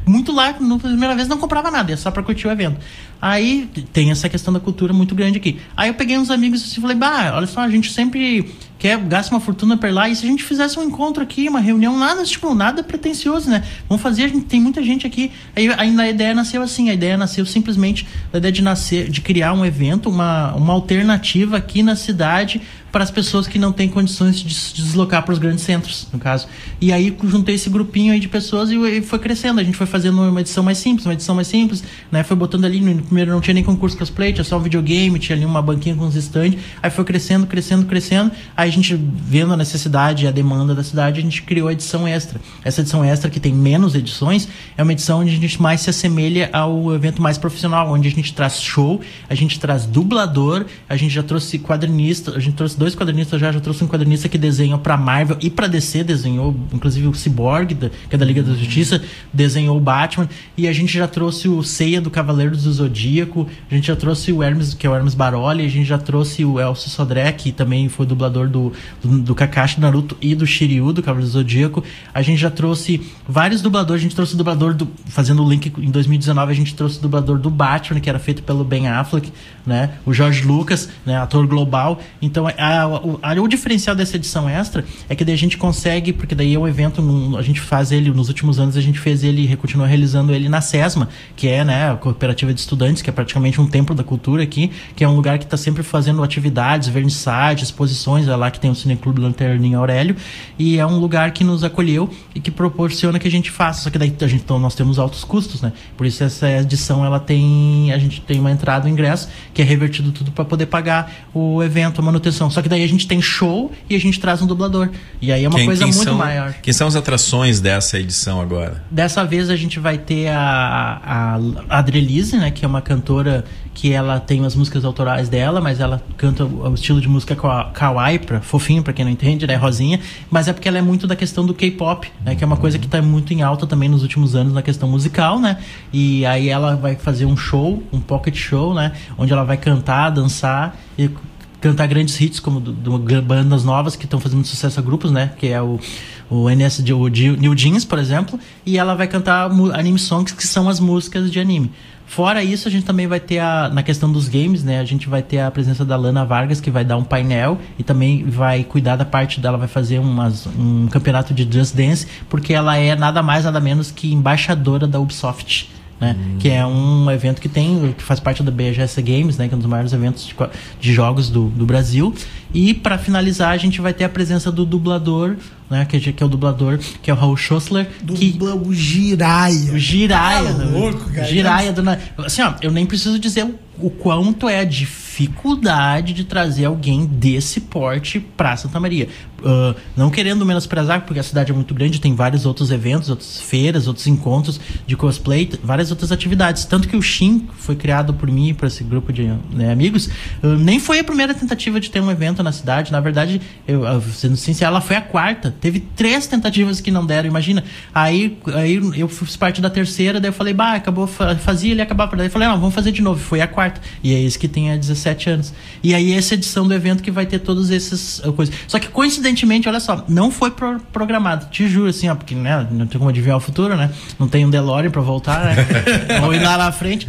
muito lá, na primeira vez não comprava nada, ia só pra curtir o evento. Aí tem essa questão da cultura muito grande aqui. Aí eu peguei uns amigos e falei, olha só, a gente sempre gasta uma fortuna pra ir lá, e se a gente fizesse um encontro aqui, uma reunião, nada pretencioso, né? Vamos fazer, tem muita gente aqui. Aí a ideia nasceu assim, simplesmente da ideia de criar um evento, uma alternativa aqui na cidade, para as pessoas que não têm condições de se deslocar para os grandes centros, no caso. E aí juntei esse grupinho aí de pessoas e foi crescendo. A gente foi fazendo uma edição mais simples, né? Foi botando ali, no primeiro não tinha nem concurso cosplay, tinha só um videogame, tinha ali uma banquinha com uns stands. Aí foi crescendo. Aí a gente, vendo a necessidade e a demanda da cidade, a gente criou a edição extra. Essa edição extra, que tem menos edições, é uma edição onde a gente mais se assemelha ao evento mais profissional, onde a gente traz show, a gente traz dublador, a gente já trouxe quadrinista, a gente trouxe 2 quadrinistas já trouxe um quadrinista que desenhou pra Marvel e pra DC, desenhou inclusive o Cyborg, que é da Liga da Justiça, desenhou o Batman, e a gente já trouxe o Seiya do Cavaleiros do Zodíaco, a gente já trouxe o Hermes, que é o Hermes Baroli, a gente já trouxe o Elcio Sodré, que também foi dublador do Kakashi, do Naruto e do Shiryu, do Cavaleiros do Zodíaco. A gente já trouxe vários dubladores, a gente trouxe o dublador fazendo o link em 2019, a gente trouxe o dublador do Batman, que era feito pelo Ben Affleck, né? O George Lucas, né? Ator global. Então o diferencial dessa edição extra é que daí a gente consegue, porque daí é um evento, a gente faz ele, nos últimos anos a gente fez ele e continua realizando ele na SESMA, que é, né, a Cooperativa de Estudantes, que é praticamente um templo da cultura aqui, que é um lugar que está sempre fazendo atividades, vernissage, exposições, é lá que tem o Cineclube Lanterninha Aurélio, e é um lugar que nos acolheu e que proporciona que a gente faça, só que daí então nós temos altos custos, né? Por isso essa edição, a gente tem uma entrada, um ingresso, que é revertido tudo para poder pagar o evento, a manutenção. Só que daí a gente tem show e a gente traz um dublador. E aí é uma coisa muito maior. Quem são as atrações dessa edição agora? Dessa vez a gente vai ter a Adrelise, né, que é uma cantora que ela tem umas músicas autorais dela, mas ela canta o estilo de música kawaii, fofinho, pra quem não entende, né, rosinha, mas é porque ela é muito da questão do K-pop, né, que é uma coisa que tá muito em alta também nos últimos anos na questão musical, né, e aí ela vai fazer um show, um pocket show, né, onde ela vai cantar, dançar e cantar grandes hits, como de bandas novas que estão fazendo sucesso a grupos, né, que é o New Jeans, por exemplo, e ela vai cantar anime songs, que são as músicas de anime. Fora isso, a gente também vai ter na questão dos games, né? A gente vai ter a presença da Lana Vargas, que vai dar um painel e também vai cuidar da parte dela, vai fazer um campeonato de Just Dance, porque ela é nada mais, nada menos que embaixadora da Ubisoft, né? Que é um evento que faz parte da BGS Games, né? Que é um dos maiores eventos de jogos do Brasil. E para finalizar, a gente vai ter a presença do dublador, né? Que é o dublador, que é o Raul Schossler. O Jiraiya. O Jiraiya. Louco, cara. Jiraiya. Assim, ó, eu nem preciso dizer o quanto é a dificuldade de trazer alguém desse porte pra Santa Maria. Não querendo menosprezar, porque a cidade é muito grande, tem vários outros eventos, outras feiras, outros encontros de cosplay, várias outras atividades. Tanto que o Shin foi criado por mim, por esse grupo de amigos, nem foi a primeira tentativa de ter um evento na cidade. Na verdade, sendo sincero, ela foi a quarta. Teve 3 tentativas que não deram, imagina. Aí eu fiz parte da terceira, daí eu falei, acabou, fazia, ele acabava. Daí eu falei, não, vamos fazer de novo. Foi a quarta. E é esse que tem há 17 anos. E aí essa edição do evento que vai ter todas essas coisas. Só que coincidentemente, olha só, não foi programado. Te juro, assim, ó, porque, né, não tem como adivinhar o futuro, né? Não tem um DeLorean pra voltar, né? Vou ir lá na frente.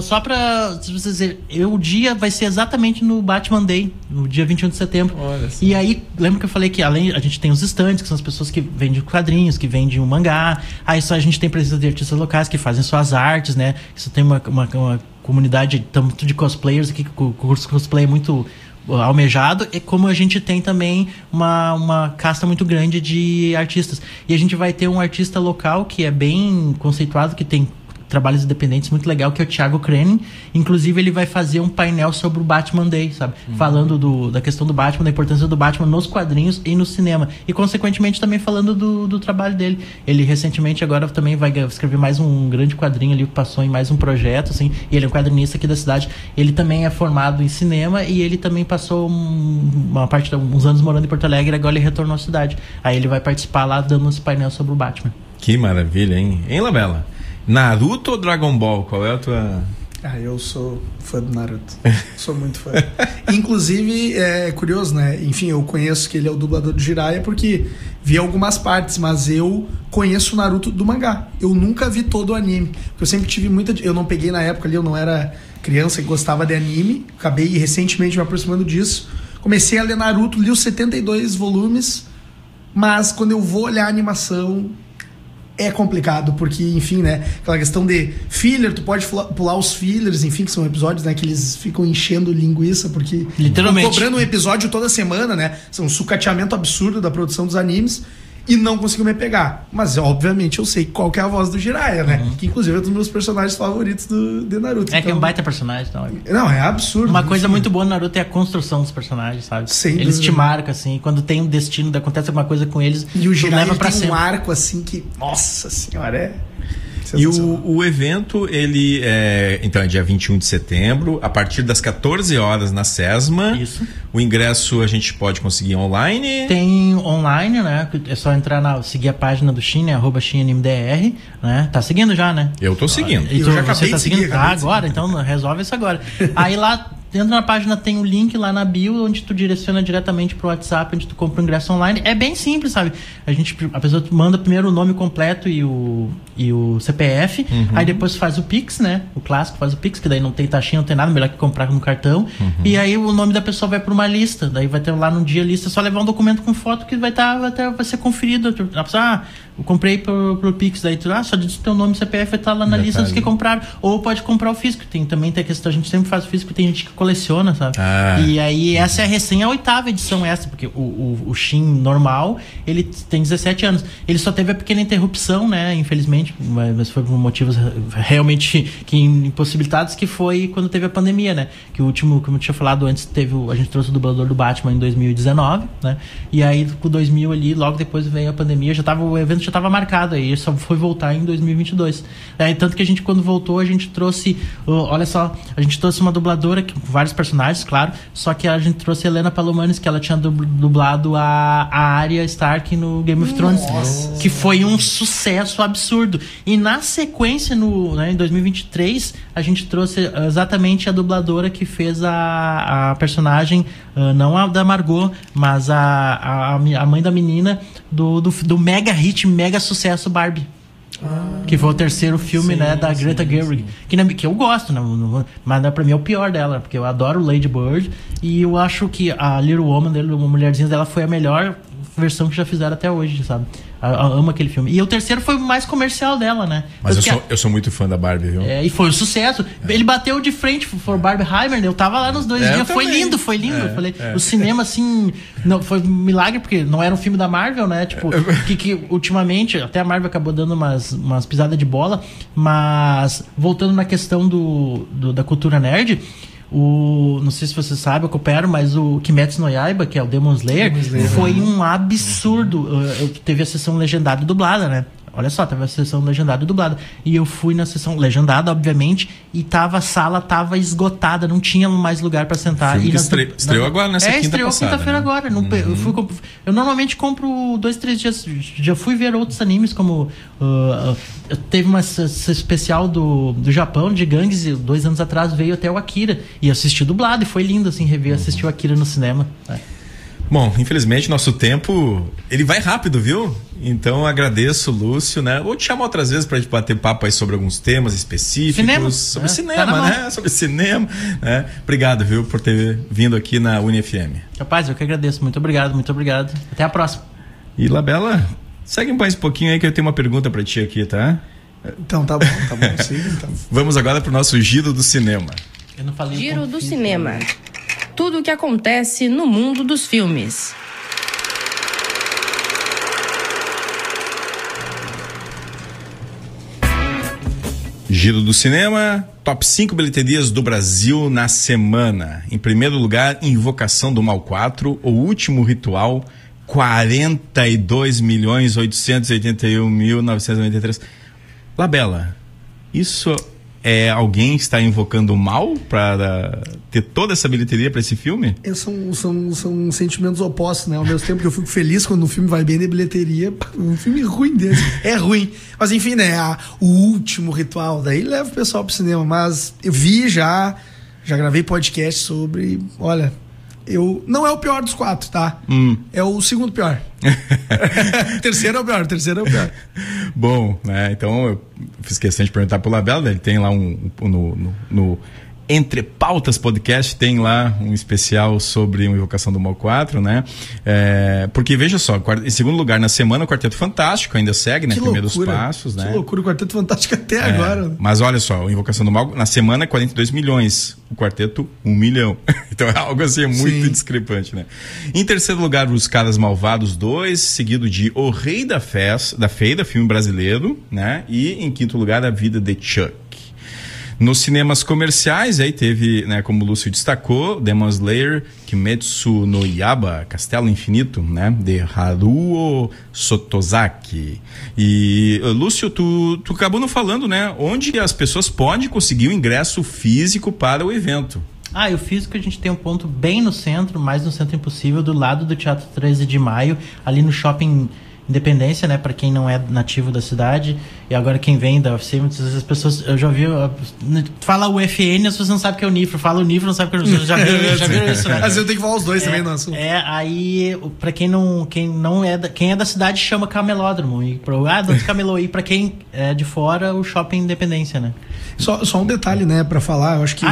Só pra vocês dizerem, o dia vai ser exatamente no Batman Day, no dia 21 de setembro. E aí, lembra que eu falei que além a gente tem os estandes, que são as pessoas que vendem quadrinhos, que vendem um mangá. Aí só a gente tem presença de artistas locais que fazem suas artes, né? Isso tem uma comunidade tanto de cosplayers aqui, que o curso cosplay é muito almejado, e como a gente tem também uma casta muito grande de artistas. E a gente vai ter um artista local que é bem conceituado, que tem trabalhos independentes muito legal, que é o Thiago Krenin. Inclusive ele vai fazer um painel sobre o Batman Day, sabe? Falando da questão do Batman, da importância do Batman nos quadrinhos e no cinema, e consequentemente também falando do trabalho dele. Ele recentemente agora também vai escrever mais um grande quadrinho ali, passou em mais um projeto, assim, e ele é um quadrinista aqui da cidade. Ele também é formado em cinema e ele também passou uns anos morando em Porto Alegre, agora ele retornou à cidade. Aí ele vai participar lá dando esse painel sobre o Batman. Que maravilha, hein? Hein, Labela? Naruto ou Dragon Ball? Qual é a tua... Eu sou fã do Naruto. Sou muito fã. Inclusive, é curioso, né? Enfim, eu conheço que ele é o dublador do Jiraiya porque vi algumas partes, mas eu conheço o Naruto do mangá. Eu nunca vi todo o anime. Porque eu sempre tive muita... Eu não peguei na época ali, eu não era criança e gostava de anime. Acabei recentemente me aproximando disso. Comecei a ler Naruto, li os 72 volumes, mas quando eu vou olhar a animação... é complicado, porque, enfim, né, aquela questão de filler, tu pode pular os fillers, enfim, que são episódios, né, que eles ficam enchendo linguiça, porque literalmente cobrando um episódio toda semana, né, são um sucateamento absurdo da produção dos animes, e não conseguiu me pegar. Mas, obviamente, eu sei qual que é a voz do Jiraiya, né? Que, inclusive, é um dos meus personagens favoritos de Naruto. É então, que é um baita personagem. Não, é absurdo. Uma coisa muito boa no Naruto é a construção dos personagens, sabe? Sem eles dúvida. te marcam, assim. Quando tem um destino, acontece alguma coisa com eles, e o Jiraiya leva pra tem sempre. Um arco, assim, que... Nossa senhora, é... E o evento, ele então é dia 21 de setembro, a partir das 14 horas na SESMA. Isso. O ingresso a gente pode conseguir online? Tem online, né? É só entrar seguir a página do Shin, né? @ShinAnimeDR, né? Tá seguindo já, né? Eu tô seguindo. E eu já acabei você tá de seguir, seguindo? Agora? Então resolve isso agora. Aí lá dentro da página tem um link lá na bio, onde tu direciona diretamente pro WhatsApp, onde tu compra o ingresso online. É bem simples, sabe? A pessoa manda primeiro o nome completo e o CPF, aí depois faz o Pix, né? O clássico faz o Pix, que daí não tem taxinha, não tem nada, melhor que comprar no cartão. E aí o nome da pessoa vai pra uma lista, daí vai ter lá no dia a lista, só levar um documento com foto que vai ser conferido. A pessoa, eu comprei pro Pix, daí tu, só diz o teu nome e CPF vai estar lá na lista dos que compraram. Ou pode comprar o físico, também tem a questão, a gente sempre faz o físico, tem gente que coleciona, sabe? E aí essa é a 8ª edição essa, porque o Shin normal, ele tem 17 anos. Ele só teve a pequena interrupção, né, infelizmente, mas foi por motivos realmente impossibilitados, que foi quando teve a pandemia, né? Que o último, como eu tinha falado antes, a gente trouxe o dublador do Batman em 2019, né? E aí com 2000 ali, logo depois veio a pandemia, o evento já estava marcado, aí só foi voltar em 2022. Tanto que a gente, quando voltou, a gente trouxe, olha só, a gente trouxe uma dubladora com vários personagens, claro, só que a gente trouxe a Helena Palomares, que ela tinha dublado a Arya Stark no Game of Thrones. Nossa. Que foi um sucesso absurdo. E na sequência, em 2023, a gente trouxe exatamente a dubladora que fez a personagem, não a da Margot, mas a mãe da menina do mega hit, mega sucesso Barbie. Que foi o terceiro filme, né, da Greta Gerwig, que eu gosto, mas pra mim é o pior dela, porque eu adoro Lady Bird, e eu acho que a Little Woman dele, a mulherzinha dela, foi a melhor versão que já fizeram até hoje, sabe? Eu amo aquele filme. E o terceiro foi o mais comercial dela, né? Mas eu sou muito fã da Barbie, viu? E foi um sucesso. Ele bateu de frente for Barbenheimer, eu tava lá nos 2 dias. Foi lindo. Eu falei, o cinema, assim, não, foi um milagre, porque não era um filme da Marvel, né? Tipo, que ultimamente, até a Marvel acabou dando umas pisadas de bola, mas voltando na questão da cultura nerd, não sei se você sabe, eu coopero, mas o Kimetsu no Yaiba, que é o Demon Slayer, foi um absurdo. Teve a sessão legendada e dublada, né? Olha só, teve a sessão legendada e dublada. E eu fui na sessão legendada, obviamente, e a sala tava esgotada, não tinha mais lugar pra sentar. E estreou agora nessa quinta estreou passada, quinta-feira, né? Agora. Eu normalmente compro 2, 3 dias. Já fui ver outros animes, como teve uma especial do Japão, de gangues, 2 anos atrás veio até o Akira. E assisti dublado, e foi lindo, assim, rever, assistir o Akira no cinema. Bom, infelizmente nosso tempo, ele vai rápido, viu? Então agradeço, Lúcio, né? Vou te chamar outras vezes pra gente bater papo aí sobre alguns temas específicos. Sobre cinema, né? Sobre cinema, né? Obrigado, viu, por ter vindo aqui na UniFM. Rapaz, eu que agradeço. Muito obrigado, muito obrigado. Até a próxima. E Labela, segue mais um pouquinho aí que eu tenho uma pergunta pra ti aqui, tá? Então, tá bom. Sim, então. Vamos agora pro nosso Giro do Cinema. Eu não falei Giro do Cinema. Tudo o que acontece no mundo dos filmes. Giro do Cinema, top 5 bilheterias do Brasil na semana. Em primeiro lugar, Invocação do Mal 4, O Último Ritual, 42.881.993. Labela, isso é alguém que está invocando o mal para ter toda essa bilheteria para esse filme? São sentimentos opostos, né? Ao mesmo tempo que eu fico feliz quando um filme vai bem de bilheteria, um filme ruim desse. É ruim. Mas enfim, né? O Último Ritual, daí leva o pessoal pro cinema. Mas eu vi já gravei podcast sobre. Olha, não é o pior dos 4, tá? É o segundo pior. Terceiro é o pior. Bom, né? Então eu fiz questão de perguntar pro Labela, ele tem lá no Entre Pautas Podcast tem lá um especial sobre uma Invocação do Mal 4, né? Porque veja só, em segundo lugar na semana o Quarteto Fantástico ainda segue, né? Primeiros passos, né? Que loucura, o Quarteto Fantástico até agora. Mas olha só, a Invocação do Mal na semana 42 milhões, o Quarteto 1 milhão. Então é algo assim muito discrepante, né? Em terceiro lugar, Os Caras Malvados 2, seguido de O Rei da Feira, filme brasileiro, né? E em quinto lugar, A Vida de Chuck. Nos cinemas comerciais, aí teve, né, como o Lúcio destacou, Demon Slayer, Kimetsu no Yaiba, Castelo Infinito, né, de Haruo Sotozaki. E, Lúcio, tu acabou não falando, né, onde as pessoas podem conseguir o ingresso físico para o evento. E o físico a gente tem um ponto bem no centro, mais no centro impossível, do lado do Teatro 13 de Maio, ali no Shopping Independência, né, para quem não é nativo da cidade. E agora quem vem da UFC, muitas vezes as pessoas, eu já ouvi, fala o FN, as pessoas não sabem que é o Nifro, fala o Nifro, não sabe que é o Nifro, já viram isso, né? Às vezes eu tenho que falar os dois também no assunto. Aí, pra quem é da cidade, chama camelódromo, e onde camelô, e pra quem é de fora, o Shopping Independência, né? Só um detalhe, né, pra falar, eu acho que...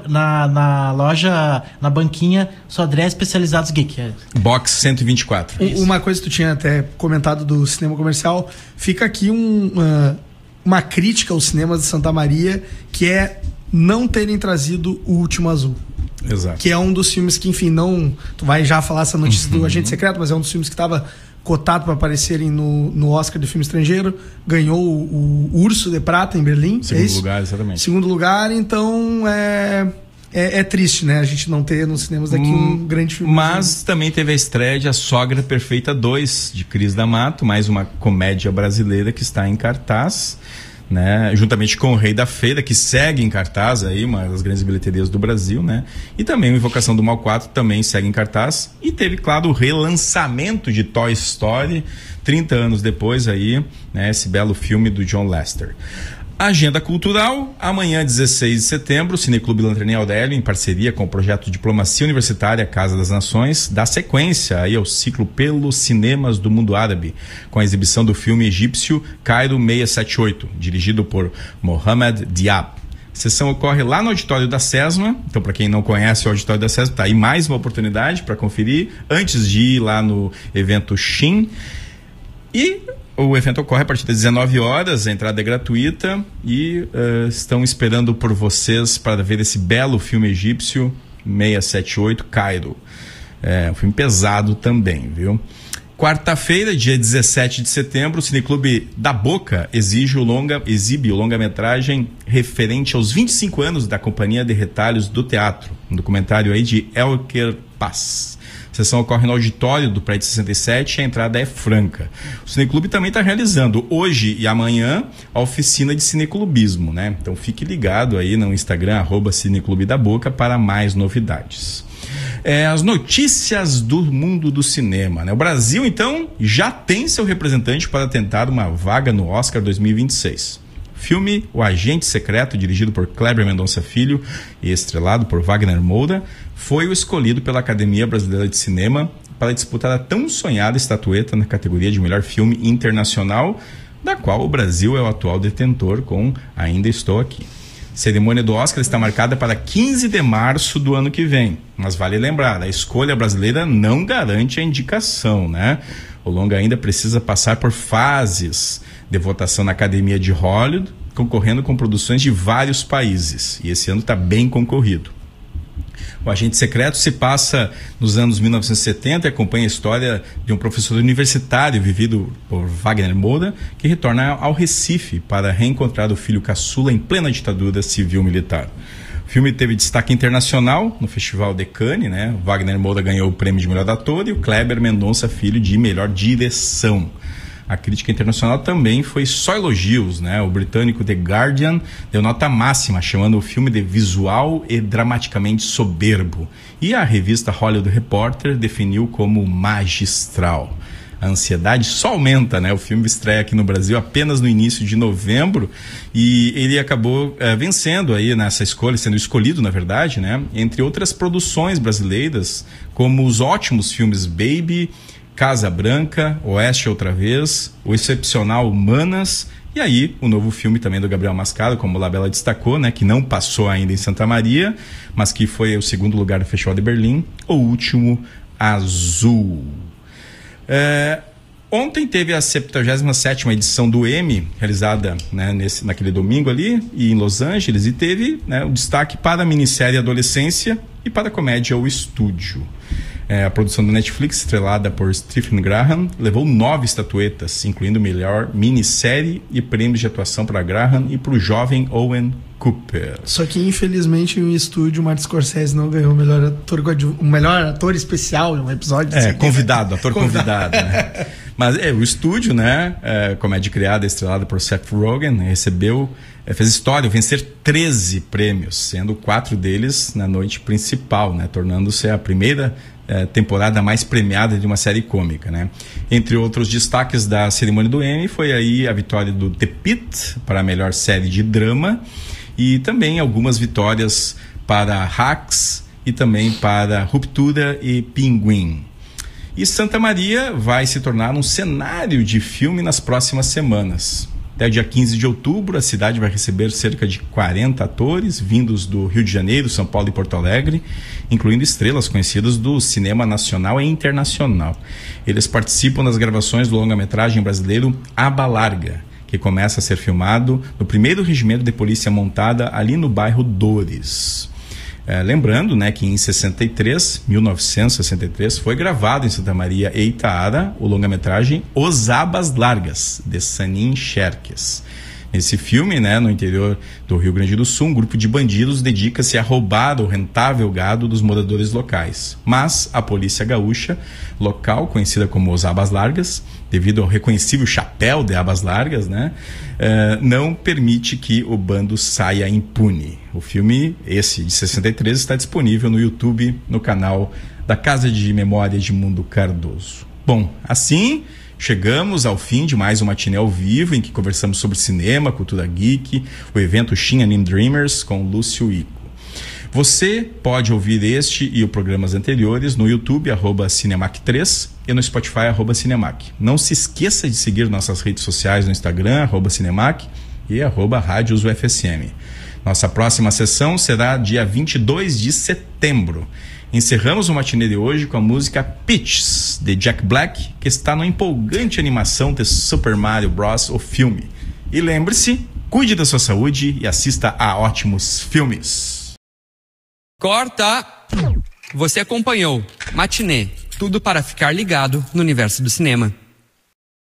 Na loja, na banquinha, Sodré Especializados Geek. Box 124. Uma coisa que tu tinha até comentado do cinema comercial, fica aqui uma crítica aos cinemas de Santa Maria, que é não terem trazido O Último Azul. Exato. Que é um dos filmes que, enfim, não... Tu vai já falar essa notícia do Agente Secreto, mas é um dos filmes que estava cotado para aparecerem no Oscar de filme estrangeiro. Ganhou o Urso de Prata em Berlim. Segundo lugar, exatamente. Segundo lugar, então é triste, né? A gente não ter nos cinemas daqui um grande filme. Mas também teve a estreia de A Sogra Perfeita 2, de Cris D'Amato, mais uma comédia brasileira que está em cartaz, né? Juntamente com O Rei da Feira, que segue em cartaz aí, uma das grandes bilheterias do Brasil, né? E também o Invocação do Mal 4 também segue em cartaz. E teve, claro, o relançamento de Toy Story, 30 anos depois aí, né? Esse belo filme do John Lasseter. Agenda cultural, amanhã 16 de setembro, o Cineclube Lanterninha Aurélio, em parceria com o projeto Diplomacia Universitária Casa das Nações, dá sequência aí ao ciclo Pelos Cinemas do Mundo Árabe, com a exibição do filme egípcio Cairo 678, dirigido por Mohamed Diab. A sessão ocorre lá no auditório da SESMA, então para quem não conhece o auditório da SESMA, tá aí mais uma oportunidade para conferir, antes de ir lá no evento Shin. E o evento ocorre a partir das 19 horas, a entrada é gratuita e estão esperando por vocês para ver esse belo filme egípcio 678, Cairo. É um filme pesado também, viu? Quarta-feira, dia 17 de setembro, o Cineclube da Boca exibe o longa-metragem referente aos 25 anos da Companhia de Retalhos do Teatro, um documentário aí de Elker Paz. A sessão ocorre no auditório do Prédio 67 e a entrada é franca. O Cineclube também está realizando hoje e amanhã a oficina de cineclubismo, né? Então fique ligado aí no Instagram, @Cineclube da Boca, para mais novidades. As notícias do mundo do cinema, né? O Brasil, então, já tem seu representante para tentar uma vaga no Oscar 2026. Filme O Agente Secreto, dirigido por Kleber Mendonça Filho e estrelado por Wagner Moura, foi o escolhido pela Academia Brasileira de Cinema para disputar a tão sonhada estatueta na categoria de melhor filme internacional, da qual o Brasil é o atual detentor com Ainda Estou Aqui. A cerimônia do Oscar está marcada para 15 de março do ano que vem, mas vale lembrar, a escolha brasileira não garante a indicação, né? O longa ainda precisa passar por fases de votação na Academia de Hollywood, concorrendo com produções de vários países, e esse ano está bem concorrido. O Agente Secreto se passa nos anos 1970 e acompanha a história de um professor universitário vivido por Wagner Moura, que retorna ao Recife para reencontrar o filho caçula em plena ditadura civil-militar. O filme teve destaque internacional no Festival de Cannes, né? O Wagner Moura ganhou o prêmio de melhor ator e o Kleber Mendonça Filho de melhor direção. A crítica internacional também foi só elogios, né? O britânico The Guardian deu nota máxima, chamando o filme de visual e dramaticamente soberbo. E a revista Hollywood Reporter definiu como magistral. A ansiedade só aumenta, né? O filme estreia aqui no Brasil apenas no início de novembro e ele acabou vencendo aí nessa escolha, sendo escolhido, na verdade, né? Entre outras produções brasileiras, como os ótimos filmes Baby, Casa Branca, Oeste Outra Vez, o excepcional Manas E aí, o novo filme também do Gabriel Mascaro, como o Labella destacou, né, que não passou ainda em Santa Maria, mas que foi o segundo lugar do Festival de Berlim, O Último Azul. Ontem teve a 77ª edição do Emmy, realizada, né, naquele domingo ali, e em Los Angeles, e teve, né, o destaque para a minissérie Adolescência e para a comédia O Estúdio. A produção da Netflix, estrelada por Stephen Graham, levou 9 estatuetas, incluindo melhor minissérie e prêmios de atuação para Graham e para o jovem Owen Cooper. Só que, infelizmente, em um estúdio, o Martin Scorsese não ganhou o melhor ator especial em um episódio. Ator convidado, né? Mas o estúdio, né, comédia criada, estrelada por Seth Rogen, fez história, vencer 13 prêmios, sendo 4 deles na noite principal, né, tornando-se a primeira temporada mais premiada de uma série cômica, né? Entre outros destaques da cerimônia do Emmy foi aí a vitória do The Pitt para a melhor série de drama e também algumas vitórias para Hacks e também para Ruptura e Pinguim. E Santa Maria vai se tornar um cenário de filme nas próximas semanas. Até o dia 15 de outubro, a cidade vai receber cerca de 40 atores vindos do Rio de Janeiro, São Paulo e Porto Alegre, incluindo estrelas conhecidas do cinema nacional e internacional. Eles participam das gravações do longa-metragem brasileiro Aba Larga, que começa a ser filmado no 1º Regimento de Polícia Montada ali no bairro Dores. Lembrando, né, que em 1963, foi gravado em Santa Maria e Itaara o longa-metragem Os Abas Largas, de Sanin Cherkes. Nesse filme, né, no interior do Rio Grande do Sul, um grupo de bandidos dedica-se a roubar o rentável gado dos moradores locais. Mas a polícia gaúcha, local conhecida como Os Abas Largas, devido ao reconhecível chapéu de abas largas, né, não permite que o bando saia impune. O filme, esse de 63, está disponível no YouTube, no canal da Casa de Memória Edmundo Cardoso. Bom, assim chegamos ao fim de mais um Matinê ao Vivo, em que conversamos sobre cinema, cultura geek, o evento Shin Anime Dreamers com Lúcio Ico. Você pode ouvir este e os programas anteriores no YouTube, @Cinemac3, e no Spotify, @Cinemac. Não se esqueça de seguir nossas redes sociais no Instagram, @Cinemac e @Rádios UFSM. Nossa próxima sessão será dia 22 de setembro. Encerramos o matinê de hoje com a música Peaches, de Jack Black, que está na empolgante animação de Super Mario Bros., o filme. E lembre-se, cuide da sua saúde e assista a ótimos filmes. Corta! Você acompanhou Matinê, tudo para ficar ligado no universo do cinema.